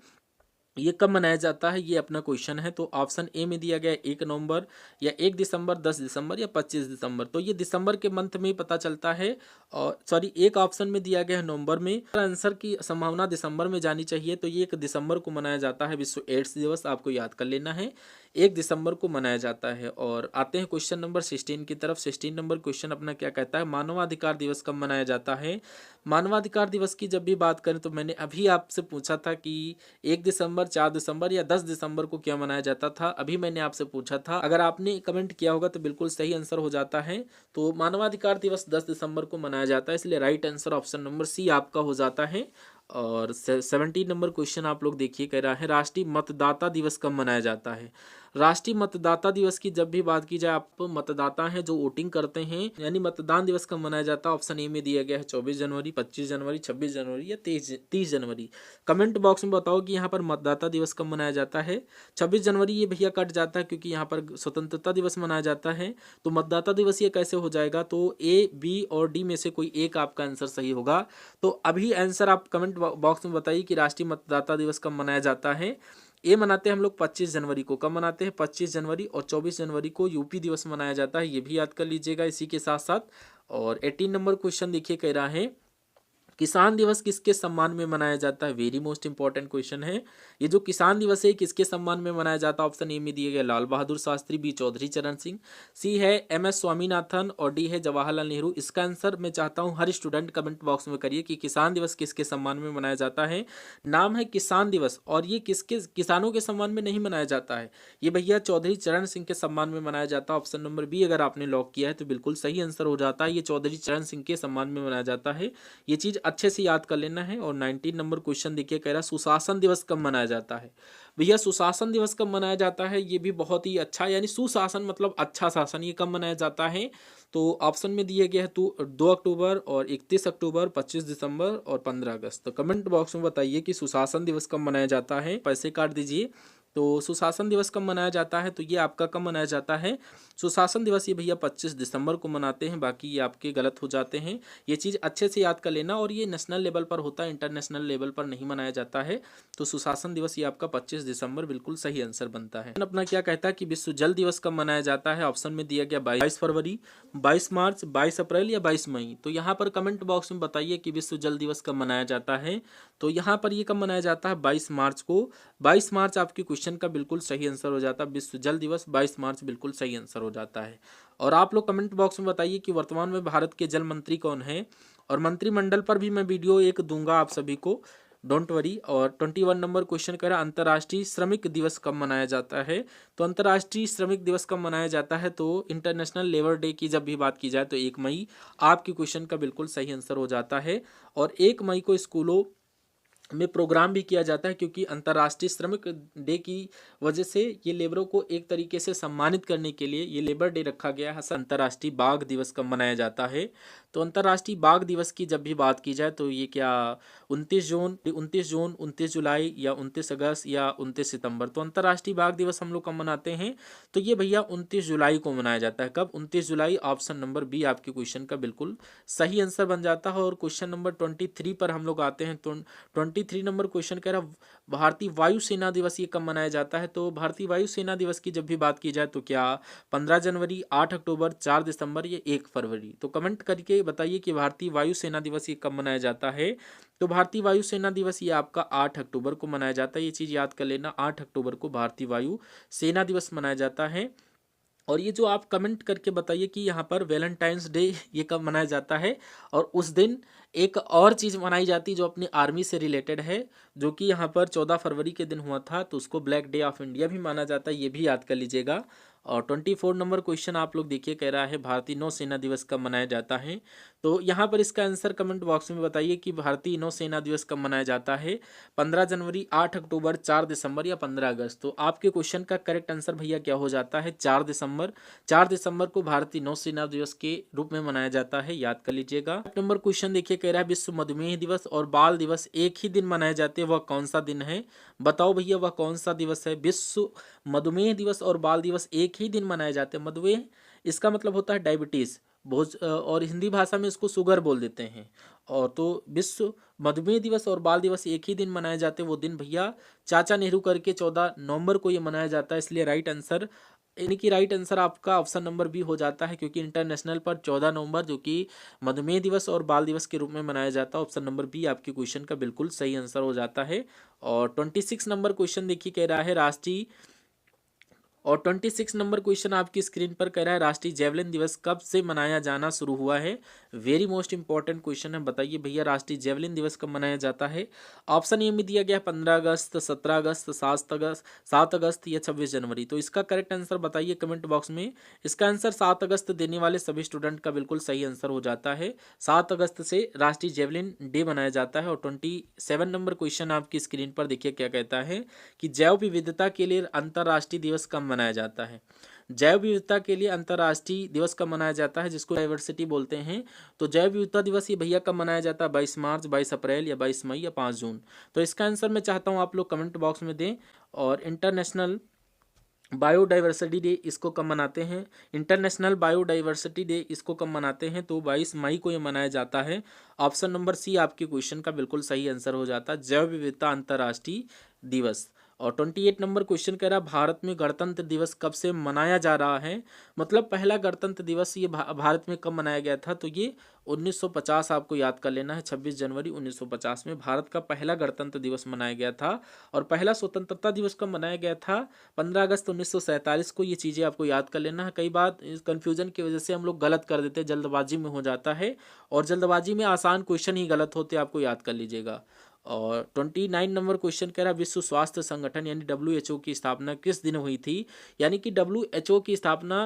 ये कब मनाया जाता है, ये अपना क्वेश्चन है। तो ऑप्शन ए में दिया गया 1 नवंबर या 1 दिसंबर, 10 दिसंबर या 25 दिसंबर। तो ये दिसंबर के मंथ में ही पता चलता है। और सॉरी, एक ऑप्शन में दिया गया है नवंबर में। आंसर की संभावना दिसंबर में जानी चाहिए। तो ये 1 दिसंबर को मनाया जाता है विश्व एड्स दिवस, आपको याद कर लेना है। 1 दिसंबर को मनाया जाता है। और आते हैं क्वेश्चन नंबर 16 की तरफ। 16 नंबर क्वेश्चन अपना क्या कहता है? मानवाधिकार दिवस कब मनाया जाता है? मानवाधिकार दिवस की जब भी बात करें तो मैंने अभी आपसे पूछा था कि 1 दिसंबर, 4 दिसंबर या 10 दिसंबर को क्या मनाया जाता था। अभी मैंने आपसे पूछा था, अगर आपने कमेंट किया होगा तो बिल्कुल सही आंसर हो जाता है। तो मानवाधिकार दिवस 10 दिसंबर को मनाया जाता है, इसलिए right answer option number C आपका हो जाता है। और 17 नंबर क्वेश्चन आप लोग देखिए, कह रहा है राष्ट्रीय मतदाता दिवस कब मनाया जाता है? राष्ट्रीय मतदाता दिवस की जब भी बात की जाए, आप मतदाता हैं जो वोटिंग करते हैं, यानी मतदान दिवस कब मनाया जाता है? ऑप्शन ए में दिया गया है 24 जनवरी, 25 जनवरी, 26 जनवरी या 30 जनवरी। कमेंट बॉक्स में बताओ कि यहाँ पर मतदाता दिवस कब मनाया जाता है। 26 जनवरी ये भैया कट जाता है क्योंकि यहाँ पर स्वतंत्रता दिवस मनाया जाता है। तो मतदाता दिवस ये कैसे हो जाएगा? तो ए, बी और डी में से कोई एक आपका आंसर सही होगा। तो अभी आंसर आप कमेंट बॉक्स में बताइए कि राष्ट्रीय मतदाता दिवस कब मनाया जाता है। ये मनाते हैं हम लोग 25 जनवरी को। कब मनाते हैं? 25 जनवरी। और 24 जनवरी को यूपी दिवस मनाया जाता है, ये भी याद कर लीजिएगा इसी के साथ साथ। और 18 नंबर क्वेश्चन देखिए, कह रहा है किसान दिवस किसके सम्मान में मनाया जाता है? वेरी मोस्ट इंपॉर्टेंट क्वेश्चन है। ये जो किसान दिवस है किसके सम्मान में मनाया जाता है? ऑप्शन ए में दिए गए लाल बहादुर शास्त्री, बी चौधरी चरण सिंह, सी है MS स्वामीनाथन और डी है जवाहरलाल नेहरू। इसका आंसर मैं चाहता हूं हर स्टूडेंट कमेंट बॉक्स में करिए कि किसान दिवस किसके सम्मान में मनाया जाता है। नाम है किसान दिवस और ये किसके किसानों के सम्मान में नहीं मनाया जाता है, ये भैया चौधरी चरण सिंह के सम्मान में मनाया जाता है। ऑप्शन नंबर बी अगर आपने लॉक किया है तो बिल्कुल सही आंसर हो जाता है। ये चौधरी चरण सिंह के सम्मान में मनाया जाता है, ये चीज अच्छे से याद कर लेना है। और 19 नंबर क्वेश्चन देखिए, कह रहा है सुशासन दिवस कब मनाया जाता है? भैया सुशासन दिवस कब मनाया जाता है? ये भी बहुत ही अच्छा, यानी सुशासन मतलब अच्छा शासन, ये कब मनाया जाता है? तो ऑप्शन में दिए गए हैं 2 अक्टूबर और 31 अक्टूबर, 25 दिसंबर और 15 अगस्त। तो कमेंट बॉक्स में बताइए कि सुशासन दिवस कब मनाया जाता है। पैसे काट दीजिए। तो सुशासन दिवस कब मनाया जाता है? तो ये आपका कब मनाया जाता है? सुशासन दिवस ये भैया 25 दिसंबर को मनाते हैं, बाकी ये आपके गलत हो जाते हैं। ये चीज़ अच्छे से याद कर लेना। और ये नेशनल लेवल पर होता है, इंटरनेशनल लेवल पर नहीं मनाया जाता है। तो सुशासन दिवस ये आपका 25 दिसंबर बिल्कुल सही आंसर बनता है। अपना क्या कहता है कि विश्व जल दिवस कब मनाया जाता है? ऑप्शन में दिया गया 22 फरवरी, 22 मार्च, 22 अप्रैल या 22 मई। तो यहाँ पर कमेंट बॉक्स में बताइए कि विश्व जल दिवस कब मनाया जाता है। तो यहाँ पर ये कब मनाया जाता है? 22 मार्च को। 22 मार्च आपके क्वेश्चन का बिल्कुल सही आंसर हो जाता है। विश्व जल दिवस 22 मार्च बिल्कुल सही आंसर हो जाता है। और आप लोग कमेंट बॉक्स में बताइए कि वर्तमान में भारत के जल मंत्री कौन है। और मंत्रिमंडल पर भी मैं वीडियो एक दूंगा आप सभी को, डोंट वरी। और 21 नंबर क्वेश्चन कह रहा है अंतर्राष्ट्रीय श्रमिक दिवस कब मनाया जाता है। तो अंतर्राष्ट्रीय श्रमिक दिवस कब मनाया जाता है? तो इंटरनेशनल लेबर डे की जब भी बात की जाए तो 1 मई आपके क्वेश्चन का बिल्कुल सही आंसर हो जाता है। और 1 मई को स्कूलों में प्रोग्राम भी किया जाता है, क्योंकि अंतर्राष्ट्रीय श्रमिक डे की वजह से ये लेबरों को एक तरीके से सम्मानित करने के लिए ये लेबर डे रखा गया है। अंतर्राष्ट्रीय बाघ दिवस कब मनाया जाता है? तो अंतर्राष्ट्रीय बाघ दिवस की जब भी बात की जाए तो ये क्या 29 जून, 29 जुलाई या 29 अगस्त या 29 सितंबर। तो अंतर्राष्ट्रीय बाघ दिवस हम लोग कब मनाते हैं? तो ये भैया 29 जुलाई को मनाया जाता है। कब? 29 जुलाई। ऑप्शन नंबर बी आपके क्वेश्चन का बिल्कुल सही आंसर बन जाता है। और क्वेश्चन नंबर 23 पर हम लोग आते हैं। तो 23 नंबर क्वेश्चन कह रहा भारतीय वायुसेना दिवस ये कब मनाया जाता है? तो भारतीय वायुसेना दिवस की जब भी बात की जाए तो क्या 15 जनवरी, 8 अक्टूबर, 4 दिसंबर या 1 फरवरी। तो कमेंट करके बताइए कि भारतीय वायुसेना दिवस ये कब मनाया जाता है। तो भारतीय वायुसेना दिवस ये आपका 8 अक्टूबर को मनाया जाता है। ये चीज़ याद कर लेना, 8 अक्टूबर को भारतीय वायु सेना दिवस मनाया जाता है। और ये जो आप कमेंट करके बताइए कि यहाँ पर वैलेंटाइंस डे ये कब मनाया जाता है। और उस दिन एक और चीज़ मनाई जाती है जो अपनी आर्मी से रिलेटेड है, जो कि यहाँ पर 14 फरवरी के दिन हुआ था, तो उसको ब्लैक डे ऑफ इंडिया भी माना जाता है, ये भी याद कर लीजिएगा। और 24 नंबर क्वेश्चन आप लोग देखिए, कह रहा है भारतीय नौसेना दिवस कब मनाया जाता है। तो यहाँ पर इसका आंसर कमेंट बॉक्स में बताइए कि भारतीय नौसेना दिवस कब मनाया जाता है। 15 जनवरी, 8 अक्टूबर, 4 दिसंबर या 15 अगस्त। तो आपके क्वेश्चन का करेक्ट आंसर भैया क्या हो जाता है, 4 दिसंबर। 4 दिसंबर को भारतीय नौसेना दिवस के रूप में मनाया जाता है, याद कर लीजिएगा। नंबर क्वेश्चन देखिए, कह रहा है विश्व मधुमेह दिवस और बाल दिवस एक ही दिन मनाए जाते हैं, वह कौन सा दिन है। बताओ भैया वह कौन सा दिवस है। विश्व मधुमेह दिवस और बाल दिवस एक ही दिन मनाए जाते हैं। मधुमेह इसका मतलब होता है डायबिटीज, बहुत, और हिंदी भाषा में इसको शुगर बोल देते हैं। और तो विश्व मधुमेह दिवस और बाल दिवस एक ही दिन मनाए जाते हैं। वो दिन भैया चाचा नेहरू करके 14 नवंबर को ये मनाया जाता है, इसलिए राइट आंसर, यानी कि राइट आंसर आपका ऑप्शन नंबर बी हो जाता है, क्योंकि इंटरनेशनल पर 14 नवंबर जो कि मधुमेह दिवस और बाल दिवस के रूप में मनाया जाता है। ऑप्शन नंबर बी आपके क्वेश्चन का बिल्कुल सही आंसर हो जाता है। और 26 नंबर क्वेश्चन देखिए, कह रहा है राष्ट्रीय, और 26 नंबर क्वेश्चन आपकी स्क्रीन पर कह रहा है राष्ट्रीय जेवलिन दिवस कब से मनाया जाना शुरू हुआ है। वेरी मोस्ट इंपॉर्टेंट क्वेश्चन है, बताइए भैया राष्ट्रीय जेवलिन दिवस कब मनाया जाता है। ऑप्शन ए में दिया गया 15 अगस्त, 17 अगस्त, 7 अगस्त या 26 जनवरी। तो इसका करेक्ट आंसर बताइए कमेंट बॉक्स में। इसका आंसर 7 अगस्त देने वाले सभी स्टूडेंट का बिल्कुल सही आंसर हो जाता है। 7 अगस्त से राष्ट्रीय जेवलिन डे मनाया जाता है। और 27 नंबर क्वेश्चन आपकी स्क्रीन पर देखिए क्या कहता है कि जैव विविधता के लिए अंतर्राष्ट्रीय दिवस कब मनाया जाता है। जैव विविधता के लिए अंतर्राष्ट्रीय दिवस कब मनाया जाता है, जिसको डाइवर्सिटी बोलते हैं। तो जैव विविधता दिवस ये भैया कब मनाया जाता है, 22 मार्च, 22 अप्रैल या 22 मई या 5 जून। तो इसका आंसर मैं चाहता हूँ आप लोग कमेंट बॉक्स में दें। और इंटरनेशनल बायोडाइवर्सिटी डे इसको कब मनाते हैं, इंटरनेशनल बायोडाइवर्सिटी डे इसको कब मनाते हैं, तो 22 मई को ये मनाया जाता है। ऑप्शन नंबर सी आपके क्वेश्चन का बिल्कुल सही आंसर हो जाता है, जैव विविधता अंतर्राष्ट्रीय दिवस। और 28 नंबर क्वेश्चन कह रहा है भारत में गणतंत्र दिवस कब से मनाया जा रहा है। मतलब पहला गणतंत्र दिवस ये भारत में कब मनाया गया था, तो ये 1950 आपको याद कर लेना है। 26 जनवरी 1950 में भारत का पहला गणतंत्र दिवस मनाया गया था। और पहला स्वतंत्रता दिवस कब मनाया गया था, 15 अगस्त 1947 को। ये चीज़ें आपको याद कर लेना है। कई बार इस कन्फ्यूजन की वजह से हम लोग गलत कर देते हैं, जल्दबाजी में हो जाता है, और जल्दबाजी में आसान क्वेश्चन ही गलत होते, आपको याद कर लीजिएगा। और 29 नंबर क्वेश्चन कह रहा है विश्व स्वास्थ्य संगठन यानी WHO की स्थापना किस दिन हुई थी। यानी कि WHO की स्थापना,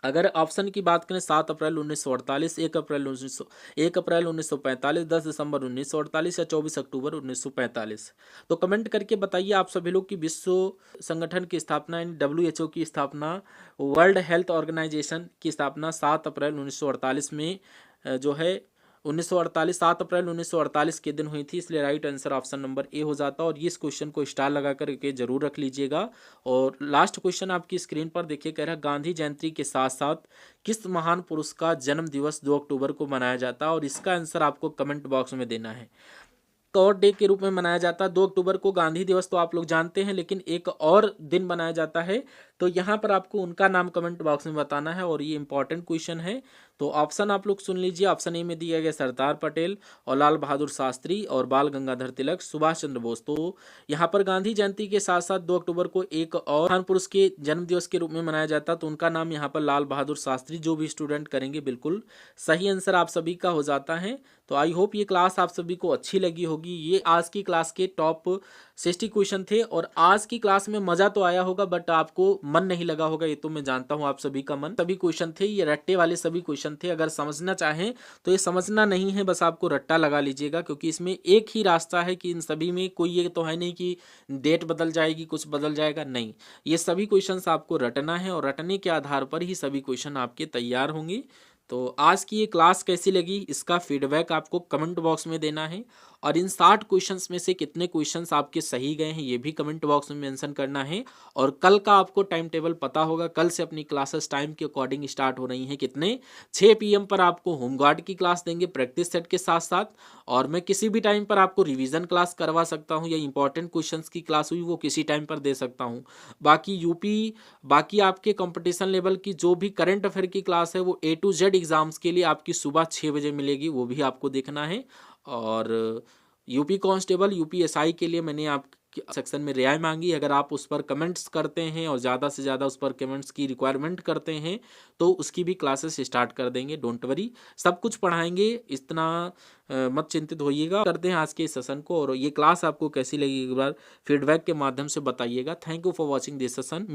अगर ऑप्शन की बात करें 7 अप्रैल 1948, 1 अप्रैल 1945, 10 दिसंबर 1948 या 24 अक्टूबर 1945। तो कमेंट करके बताइए आप सभी लोग कि विश्व संगठन की स्थापना यानी WHO की स्थापना, वर्ल्ड हेल्थ ऑर्गेनाइजेशन की स्थापना 7 अप्रैल 1948 में जो है 1948, 7 अप्रैल 1948 के दिन हुई थी, इसलिए right answer option number A हो जाता है। और इस क्वेश्चन को स्टार लगा करके जरूर रख लीजिएगा। और लास्ट क्वेश्चन आपकी स्क्रीन पर देखिए, कह रहा है गांधी जयंती के साथ साथ किस महान पुरुष का जन्म दिवस 2 अक्टूबर को मनाया जाता है। और इसका आंसर आपको कमेंट बॉक्स में देना है। और डे के रूप में मनाया जाता है 2 अक्टूबर को। गांधी दिवस तो आप लोग जानते हैं, लेकिन एक और दिन मनाया जाता है, तो यहाँ पर आपको उनका नाम कमेंट बॉक्स में बताना है। और ये इंपॉर्टेंट क्वेश्चन है, तो ऑप्शन आप लोग सुन लीजिए। ऑप्शन ए में दिया गया सरदार पटेल और लाल बहादुर शास्त्री और बाल गंगाधर तिलक, सुभाष चंद्र बोस। तो यहाँ पर गांधी जयंती के साथ साथ 2 अक्टूबर को एक और महान पुरुष के जन्म दिवस के रूप में मनाया जाता है, तो उनका नाम यहाँ पर लाल बहादुर शास्त्री। जो भी स्टूडेंट करेंगे बिल्कुल सही आंसर आप सभी का हो जाता है। तो आई होप ये क्लास आप सभी को अच्छी लगी होगी। ये आज की क्लास के टॉप 60 क्वेश्चन थे, और आज की क्लास में मजा तो आया होगा, बट आपको मन नहीं लगा होगा, ये तो मैं जानता हूँ। आप सभी का मन, सभी क्वेश्चन थे ये रट्टे वाले सभी क्वेश्चन थे। अगर समझना चाहें तो ये समझना नहीं है, बस आपको रट्टा लगा लीजिएगा, क्योंकि इसमें एक ही रास्ता है कि इन सभी में कोई ये तो है नहीं कि डेट बदल जाएगी, कुछ बदल जाएगा, नहीं। ये सभी क्वेश्चन आपको रटना है, और रटने के आधार पर ही सभी क्वेश्चन आपके तैयार होंगे। तो आज की ये क्लास कैसी लगी, इसका फीडबैक आपको कमेंट बॉक्स में देना है। और इन 60 क्वेश्चंस में से कितने क्वेश्चंस आपके सही गए हैं, ये भी कमेंट बॉक्स में मेंशन करना है। और कल का आपको टाइम टेबल पता होगा, कल से अपनी क्लासेस टाइम के अकॉर्डिंग स्टार्ट हो रही हैं। कितने, 6 PM पर आपको होमगार्ड की क्लास देंगे प्रैक्टिस सेट के साथ साथ। और मैं किसी भी टाइम पर आपको रिवीजन क्लास करवा सकता हूँ, या इंपॉर्टेंट क्वेश्चंस की क्लास हुई वो किसी टाइम पर दे सकता हूँ। बाकी आपके कंपटीशन लेवल की जो भी करंट अफेयर की क्लास है वो A to Z एग्जाम्स के लिए आपकी सुबह 6 बजे मिलेगी, वो भी आपको देखना है। और यूपी कांस्टेबल, UPSI के लिए मैंने सेक्शन में रिहाई मांगी। अगर आप उस पर कमेंट्स करते हैं और ज़्यादा से ज़्यादा उस पर कमेंट्स की रिक्वायरमेंट करते हैं तो उसकी भी क्लासेस स्टार्ट कर देंगे। डोंट वरी, सब कुछ पढ़ाएंगे, इतना मत चिंतित होइएगा। करते हैं आज के इस सेशन को, और ये क्लास आपको कैसी लगी एक बार फीडबैक के माध्यम से बताइएगा। Thank you for watching this session.